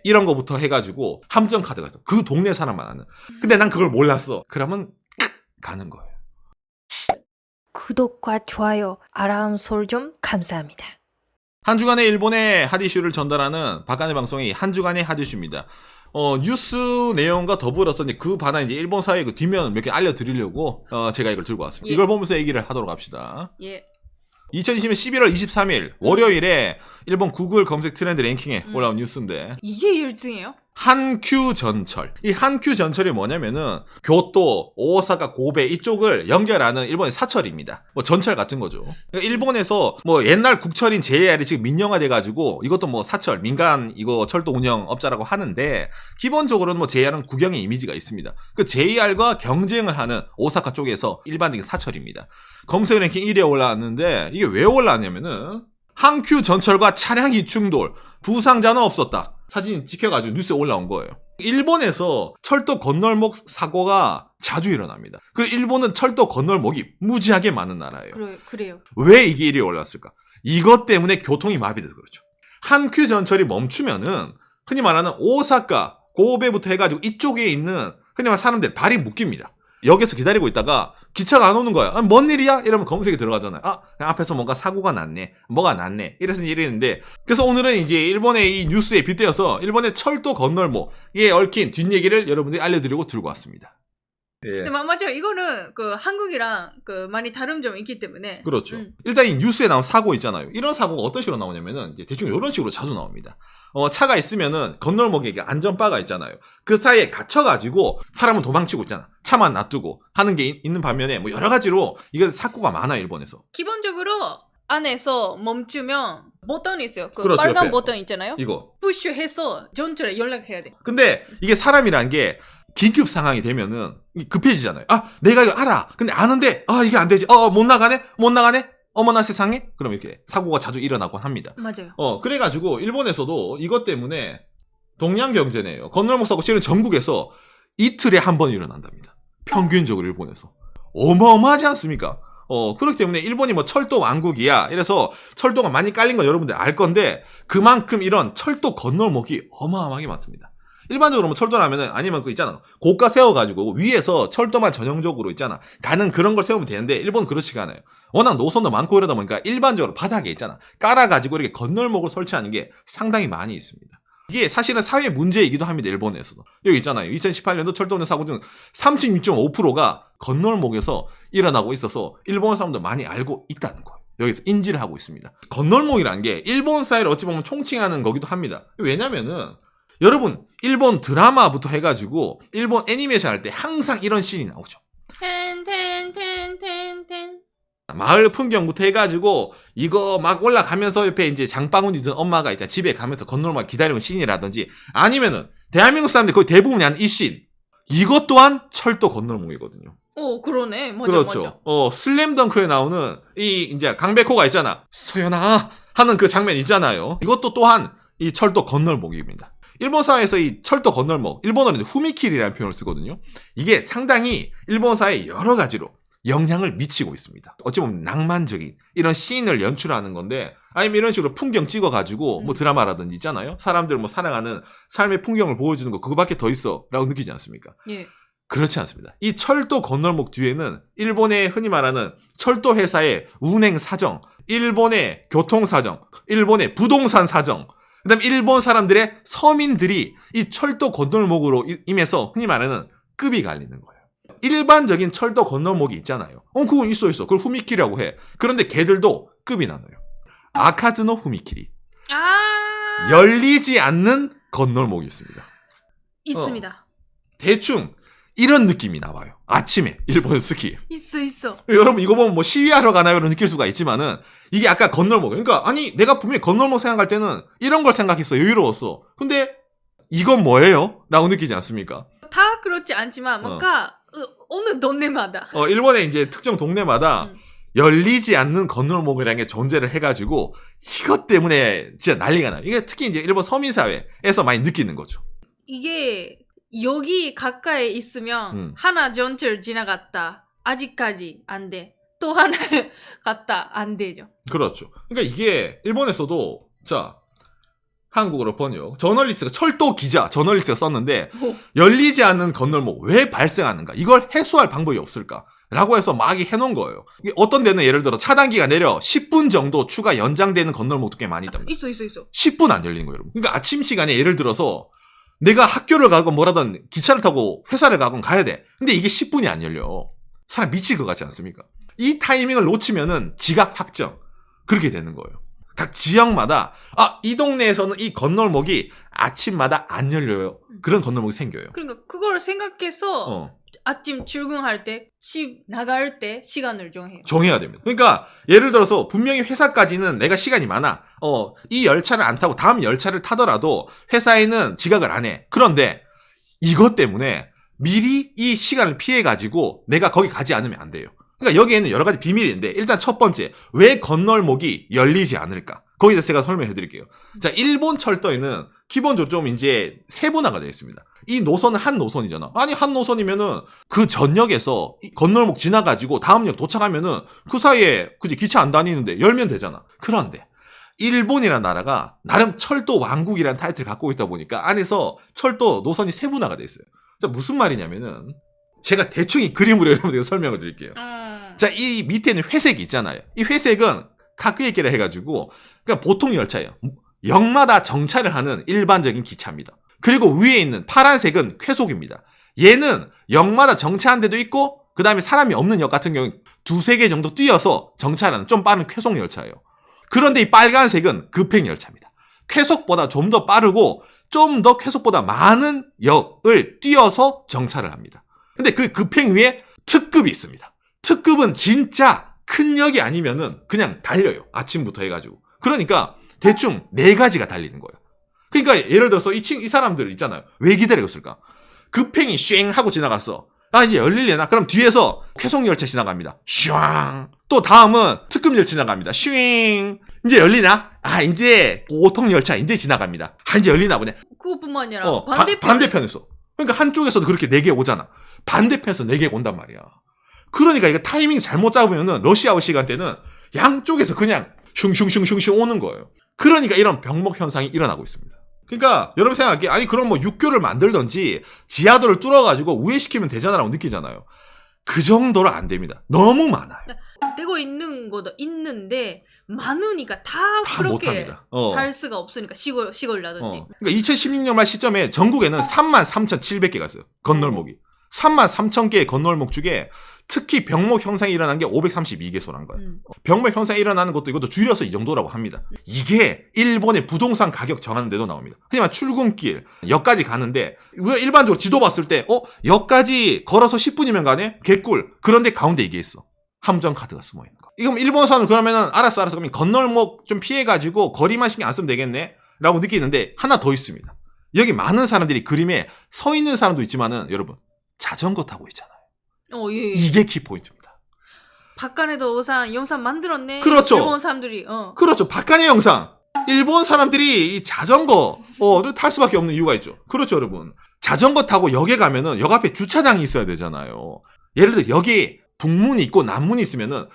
이런 거부터 해가지고 함정 카드가 있어. 그 동네 사람만 아는. 근데 난 그걸 몰랐어. 그러면 가는 거예요. 구독과 좋아요, 알람 설정 감사합니다. 한 주간의 일본의 핫 이슈를 전달하는 박간의 방송이 한 주간의 핫 이슈입니다. 뉴스 내용과 더불어서 이제 그 반환 이제 일본 사회 그 뒷면을 몇 개 알려드리려고 제가 이걸 들고 왔습니다. 예. 이걸 보면서 얘기를 하도록 합시다. 예. 2020년 11월 23일 월요일에 일본 구글 검색 트렌드 랭킹에 올라온 뉴스인데 이게 1등이에요? 한큐 전철. 이 한큐 전철이 뭐냐면은 교토, 오사카, 고베 이쪽을 연결하는 일본의 사철입니다. 뭐 전철 같은 거죠. 그러니까 일본에서 뭐 옛날 국철인 JR이 지금 민영화돼가지고 이것도 뭐 사철, 민간 이거 철도 운영업자라고 하는데 기본적으로는 뭐 JR은 국영의 이미지가 있습니다. 그 JR과 경쟁을 하는 오사카 쪽에서 일반적인 사철입니다. 검색 랭킹 1위에 올라왔는데 이게 왜 올라왔냐면은 한큐 전철과 차량이 충돌, 부상자는 없었다. 사진이 찍혀가지고 뉴스에 올라온 거예요. 일본에서 철도 건널목 사고가 자주 일어납니다. 그리고 일본은 철도 건널목이 무지하게 많은 나라예요. 그래요. 왜 이게 1위에 올랐을까? 이것 때문에 교통이 마비돼서 그렇죠. 한큐 전철이 멈추면은 흔히 말하는 오사카, 고베부터 해가지고 이쪽에 있는 흔히 말하는 사람들 발이 묶입니다. 역에서 기다리고 있다가 기차가 안 오는 거야. 뭔 일이야? 이러면 검색이 들어가잖아요. 앞에서 뭔가 사고가 났네. 뭐가 났네. 이래서 이랬는데. 그래서 오늘은 이제 일본의 이 뉴스에 빗대어서 일본의 철도 건널목에 얽힌 뒷얘기를 여러분들이 알려드리고 들고 왔습니다. 예. 근데 맞아요. 이거는 그 한국이랑 그 많이 다른 점이 있기 때문에. 그렇죠. 일단 이 뉴스에 나온 사고 있잖아요. 이런 사고가 어떤 식으로 나오냐면은 이제 대충 이런 식으로 자주 나옵니다. 차가 있으면은 건널목에 안전바가 있잖아요. 그 사이에 갇혀가지고 사람은 도망치고 있잖아. 차만 놔두고 하는 게 있는 반면에 뭐 여러 가지로 이게 사고가 많아 일본에서. 기본적으로 안에서 멈추면 버튼이 있어요. 그 그렇죠, 빨간 옆에. 버튼 있잖아요. 이거. 푸시해서 전철에 연락해야 돼. 근데 이게 사람이란 게 긴급 상황이 되면은 급해지잖아요. 내가 이거 알아. 근데 아는데 이게 안 되지. 못 나가네. 어머나 세상에. 그럼 이렇게 사고가 자주 일어나곤 합니다. 맞아요. 그래가지고 일본에서도 이것 때문에 동양경제네요. 건널목 사고 실은 전국에서 이틀에 한 번 일어난답니다. 평균적으로 일본에서. 어마어마하지 않습니까? 그렇기 때문에 일본이 뭐 철도 왕국이야. 이래서 철도가 많이 깔린 건 여러분들 알 건데 그만큼 이런 철도 건널목이 어마어마하게 많습니다. 일반적으로 뭐 철도라면은 아니면 그 있잖아. 고가 세워가지고 위에서 철도만 전형적으로 있잖아. 가는 그런 걸 세우면 되는데 일본은 그렇지가 않아요. 워낙 노선도 많고 이러다 보니까 일반적으로 바닥에 있잖아. 깔아가지고 이렇게 건널목을 설치하는 게 상당히 많이 있습니다. 이게 사실은 사회 문제이기도 합니다. 일본에서도. 여기 있잖아요. 2018년도 철도 운행 사고 중 36.5%가 건널목에서 일어나고 있어서 일본 사람도 많이 알고 있다는 거예요. 여기서 인지를 하고 있습니다. 건널목이라는 게 일본 사회를 어찌 보면 총칭하는 거기도 합니다. 왜냐면은 여러분 일본 드라마부터 해가지고 일본 애니메이션 할 때 항상 이런 씬이 나오죠. 텐. 마을 풍경부터 해가지고 이거 막 올라가면서 옆에 이제 장바구니 든 엄마가 이제 집에 가면서 건널목 기다리는 씬이라든지 아니면은 대한민국 사람들이 거의 대부분이 하는 이 씬. 이것 또한 철도 건널목이거든요. 그러네. 맞아, 그렇죠. 맞아. 슬램덩크에 나오는 이 이제 강백호가 있잖아. 소연아 하는 그 장면 있잖아요. 이것도 또한 이 철도 건널목입니다. 일본 사회에서 이 철도 건널목, 일본어는 후미키리라는 표현을 쓰거든요. 이게 상당히 일본 사회에 여러 가지로 영향을 미치고 있습니다. 어찌 보면 낭만적인 이런 시인을 연출하는 건데 아니면 이런 식으로 풍경 찍어가지고 뭐 드라마라든지 있잖아요. 사람들 뭐 살아가는 삶의 풍경을 보여주는 거 그거밖에 더 있어 라고 느끼지 않습니까? 예. 그렇지 않습니다. 이 철도 건널목 뒤에는 일본의 흔히 말하는 철도 회사의 운행 사정, 일본의 교통 사정, 일본의 부동산 사정, 그다음 일본 사람들의 서민들이 이 철도 건널목으로 임해서 흔히 말하는 급이 갈리는 거예요. 일반적인 철도 건널목이 있잖아요. 그건 있어. 그걸 후미키리라고 해. 그런데 걔들도 급이 나눠요. 아카즈노 후미키리. 열리지 않는 건널목이 있습니다. 있습니다. 대충 이런 느낌이 나와요. 아침에 일본 스키. 있어. 여러분 이거 보면 뭐 시위하러 가나요? 로 느낄 수가 있지만은 이게 아까 건널목. 그러니까 아니 내가 분명히 건널목 생각할 때는 이런 걸 생각했어. 여유로웠어. 근데 이건 뭐예요? 라고 느끼지 않습니까? 다 그렇지 않지만 뭔가 어느 동네마다. 일본의 이제 특정 동네마다 열리지 않는 건널목이라는 게 존재를 해가지고 이것 때문에 진짜 난리가 나요. 이게 특히 이제 일본 서민사회에서 많이 느끼는 거죠. 이게 여기 가까이 있으면 하나 전철 지나갔다. 아직까지 안 돼. 또 하나 갔다. 안 되죠. 그렇죠. 그러니까 이게 일본에서도 자 한국어로 번역. 저널리스트가 철도 기자 저널리스트가 썼는데 오. 열리지 않는 건널목 왜 발생하는가? 이걸 해소할 방법이 없을까? 라고 해서 막 해놓은 거예요. 이게 어떤 데는 예를 들어 차단기가 내려 10분 정도 추가 연장되는 건널목도 꽤 많이 있답니다. 있어. 10분 안 열리는 거예요, 여러분. 그러니까 아침 시간에 예를 들어서 내가 학교를 가건 뭐라든 기차를 타고 회사를 가건 가야 돼. 근데 이게 10분이 안 열려. 사람 미칠 것 같지 않습니까? 이 타이밍을 놓치면은 지각 확정. 그렇게 되는 거예요. 각 지역마다 이 동네에서는 이 건널목이 아침마다 안 열려요. 그런 건널목이 생겨요. 그러니까 그걸 생각해서 어. 아침 출근할 때, 집 나갈 때 시간을 정해요. 정해야 됩니다. 그러니까 예를 들어서 분명히 회사까지는 내가 시간이 많아. 이 열차를 안 타고 다음 열차를 타더라도 회사에는 지각을 안 해. 그런데 이것 때문에 미리 이 시간을 피해가지고 내가 거기 가지 않으면 안 돼요. 그러니까 여기에는 여러 가지 비밀인데 일단 첫 번째, 왜 건널목이 열리지 않을까? 거기에 대해서 제가 설명해 드릴게요. 자, 일본 철도에는 기본적으로 좀 이제 세분화가 되어 있습니다. 이 노선은 한 노선이잖아. 아니, 한 노선이면은 그 전역에서 이 건널목 지나가지고 다음 역 도착하면은 그 사이에 그지 기차 안 다니는데 열면 되잖아. 그런데 일본이라는 나라가 나름 철도 왕국이라는 타이틀을 갖고 있다 보니까 안에서 철도 노선이 세분화가 되어 있어요. 자, 무슨 말이냐면은 제가 대충 이 그림으로 여러분들께 설명을 드릴게요. 자, 이 밑에는 회색이 있잖아요. 이 회색은 카크에키라 해가지고 그러니까 보통 열차예요. 역마다 정차를 하는 일반적인 기차입니다. 그리고 위에 있는 파란색은 쾌속입니다. 얘는 역마다 정차한 데도 있고 그 다음에 사람이 없는 역 같은 경우는 두세 개 정도 뛰어서 정차하는 좀 빠른 쾌속 열차예요. 그런데 이 빨간색은 급행 열차입니다. 쾌속보다 좀 더 빠르고 좀 더 쾌속보다 많은 역을 뛰어서 정차를 합니다. 근데 그 급행 위에 특급이 있습니다. 특급은 진짜 큰 역이 아니면은 그냥 달려요. 아침부터 해가지고. 그러니까 대충 4가지가 달리는 거예요. 그러니까 예를 들어서 이 사람들 있잖아요. 왜 기다렸을까? 급행이 쉥 하고 지나갔어. 이제 열릴려나? 그럼 뒤에서 쾌속열차 지나갑니다. 슈앙. 또 다음은 특급열차 지나갑니다. 슈잉. 이제 열리나? 이제 보통열차 이제 지나갑니다. 이제 열리나 보네. 그것뿐만 아니라 반대편에서. 그러니까 한쪽에서도 그렇게 4개 오잖아. 반대편에서 4개 온단 말이야. 그러니까 이거 타이밍 잘못 잡으면은 러시아워 시간대는 양쪽에서 그냥 슝슝슝슝슝 오는 거예요. 그러니까 이런 병목 현상이 일어나고 있습니다. 그러니까 여러분 생각하기에 아니 그럼 뭐 육교를 만들던지 지하도를 뚫어가지고 우회시키면 되잖아라고 느끼잖아요. 그 정도로 안 됩니다. 너무 많아요. 되고 있는 것도 있는데 많으니까 다 그렇게 못합니다. 할 수가 없으니까 시골이라든지. 그러니까 2016년 말 시점에 전국에는 33,700개가 있어요. 건널목이. 33,000개의 건널목 중에 특히 병목 현상이 일어난 게 532개소란 거예요. 병목 현상이 일어나는 것도 이것도 줄여서 이 정도라고 합니다. 이게 일본의 부동산 가격 정하는 데도 나옵니다. 하지만 출근길, 역까지 가는데 우리가 일반적으로 지도 봤을 때 역까지 걸어서 10분이면 가네? 개꿀. 그런데 가운데 이게 있어. 함정카드가 숨어있는 거. 이건 일본 사람은 그러면은 알았어. 그럼 건널목 좀 피해가지고 거리만 신경 안 쓰면 되겠네? 라고 느끼는데 하나 더 있습니다. 여기 많은 사람들이 그림에 서 있는 사람도 있지만은 여러분 자전거 타고 있잖아요. 예. 이게 키포인트입니다. 박간에도 영상 만들었네. 그렇죠. 일본 사람들이. 그렇죠. 박간의 영상. 일본 사람들이 이 자전거를 탈 수밖에 없는 이유가 있죠. 그렇죠, 여러분. 자전거 타고 역에 가면은 역 앞에 주차장이 있어야 되잖아요. 예를 들어 여기 북문이 있고 남문이 있으면은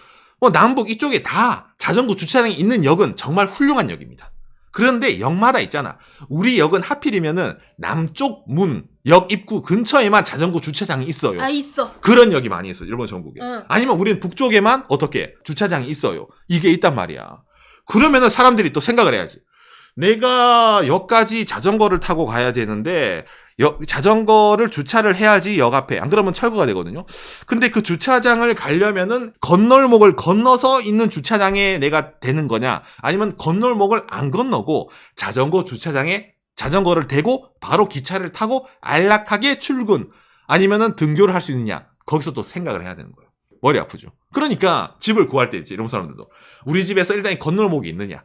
남북 이쪽에 다 자전거 주차장이 있는 역은 정말 훌륭한 역입니다. 그런데 역마다 있잖아. 우리 역은 하필이면은 남쪽 문, 역 입구 근처에만 자전거 주차장이 있어요. 있어. 그런 역이 많이 있어요. 일본 전국에. 응. 아니면 우리는 북쪽에만 어떻게 주차장이 있어요. 이게 있단 말이야. 그러면은 사람들이 또 생각을 해야지. 내가 역까지 자전거를 타고 가야 되는데 자전거를 주차를 해야지 역 앞에. 안 그러면 철거가 되거든요. 근데 그 주차장을 가려면은 건널목을 건너서 있는 주차장에 내가 되는 거냐? 아니면 건널목을 안 건너고 자전거 주차장에 자전거를 대고 바로 기차를 타고 안락하게 출근 아니면은 등교를 할 수 있느냐? 거기서 또 생각을 해야 되는 거예요. 머리 아프죠. 그러니까 집을 구할 때 있지. 이런 사람들도 우리 집에서 일단 건널목이 있느냐?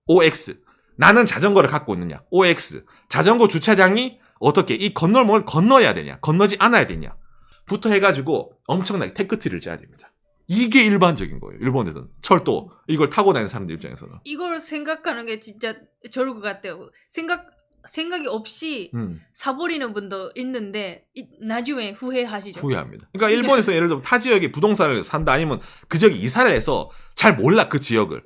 OX. 나는 자전거를 갖고 있느냐? OX. 자전거 주차장이 어떻게 이 건널목을 건너야 되냐? 건너지 않아야 되냐? 부터 해가지고 엄청나게 테크트리를 짜야 됩니다. 이게 일반적인 거예요. 일본에서는. 철도. 이걸 타고 다니는 사람들 입장에서는. 이걸 생각하는 게 진짜 좋을 것 같아요. 생각이 없이 사버리는 분도 있는데 나중에 후회하시죠. 후회합니다. 그러니까 일본에서 예를 들어 타 지역에 부동산을 산다 아니면 그 지역에 이사를 해서 잘 몰라 그 지역을.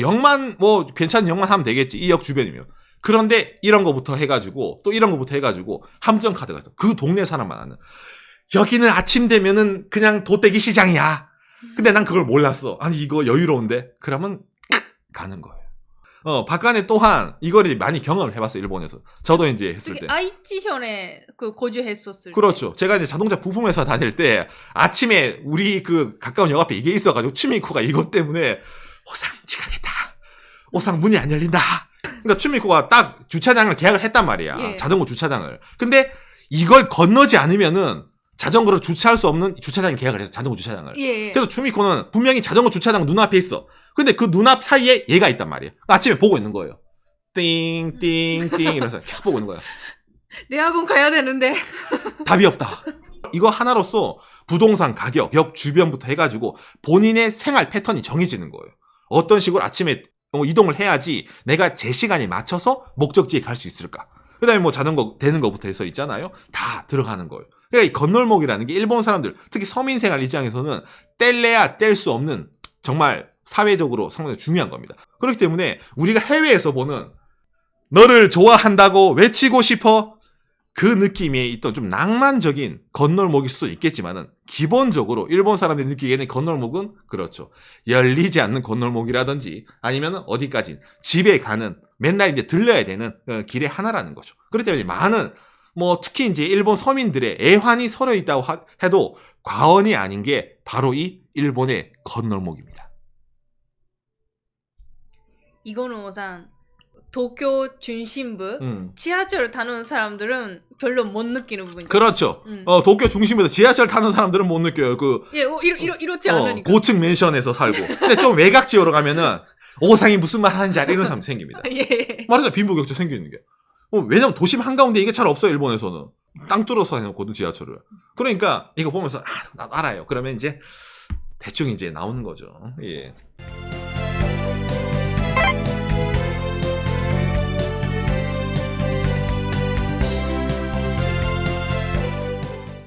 역만 괜찮은 역만 하면 되겠지. 이 역 주변이면. 그런데 이런 거부터 해가지고 또 이런 거부터 해가지고 함정 카드가 있어. 그 동네 사람만 아는. 여기는 아침 되면은 그냥 도떼기 시장이야. 근데 난 그걸 몰랐어. 아니 이거 여유로운데? 그러면 가는 거예요. 박간에 또한 이걸 많이 경험을 해봤어요. 일본에서. 저도 이제 했을 때. 아이치현에 그 거주했었을 때. 그렇죠. 제가 이제 자동차 부품회사 다닐 때 아침에 우리 그 가까운 역 앞에 이게 있어가지고 추미코가 이것 때문에 오상 지각했다. 오상 문이 안 열린다. 그러니까 추미코가 딱 주차장을 계약을 했단 말이야. 예. 자전거 주차장을. 근데 이걸 건너지 않으면은 자전거를 주차할 수 없는 주차장에 계약을 해서 자전거 주차장을. 예. 그래서 추미코는 분명히 자전거 주차장 눈앞에 있어. 근데 그 눈앞 사이에 얘가 있단 말이야. 아침에 보고 있는 거예요. 띵띵띵 이러면서 계속 보고 있는 거야. 내 학원 가야 되는데. 답이 없다. 이거 하나로서 부동산 가격, 역 주변부터 해가지고 본인의 생활 패턴이 정해지는 거예요. 어떤 식으로 아침에 이동을 해야지 내가 제 시간에 맞춰서 목적지에 갈 수 있을까. 그 다음에 뭐 자전거 되는 거부터 해서 있잖아요. 다 들어가는 거예요. 그러니까 이 건널목이라는 게 일본 사람들, 특히 서민 생활 입장에서는 뗄래야 뗄 수 없는 정말 사회적으로 상당히 중요한 겁니다. 그렇기 때문에 우리가 해외에서 보는 너를 좋아한다고 외치고 싶어 그 느낌에 있던 좀 낭만적인 건널목일 수도 있겠지만은 기본적으로 일본 사람들이 느끼기에는 건널목은 그렇죠. 열리지 않는 건널목이라든지 아니면 어디까지 집에 가는 맨날 이제 들려야 되는 길의 하나라는 거죠. 그렇기 때문에 많은 뭐 특히 이제 일본 서민들의 애환이 서려 있다고 해도 과언이 아닌 게 바로 이 일본의 건널목입니다. 이거는 우선 도쿄 중심부 음. 지하철 타는 사람들은 별로 못 느끼는 부분이죠. 그렇죠. 도쿄 중심부에서 지하철 타는 사람들은 못 느껴요. 예, 이렇지 않으니까. 고층 맨션에서 살고. 근데 좀 외곽 지역으로 가면은 오상이 무슨 말 하는지 알 이런 사람 생깁니다. 예. 말하자 빈부격차 생기는 게. 왜냐면 도심 한가운데 이게 잘 없어요. 일본에서는. 땅 뚫어서 해놓거든 지하철을. 그러니까 이거 보면서 나도 알아요. 그러면 이제 대충 이제 나오는 거죠. 예.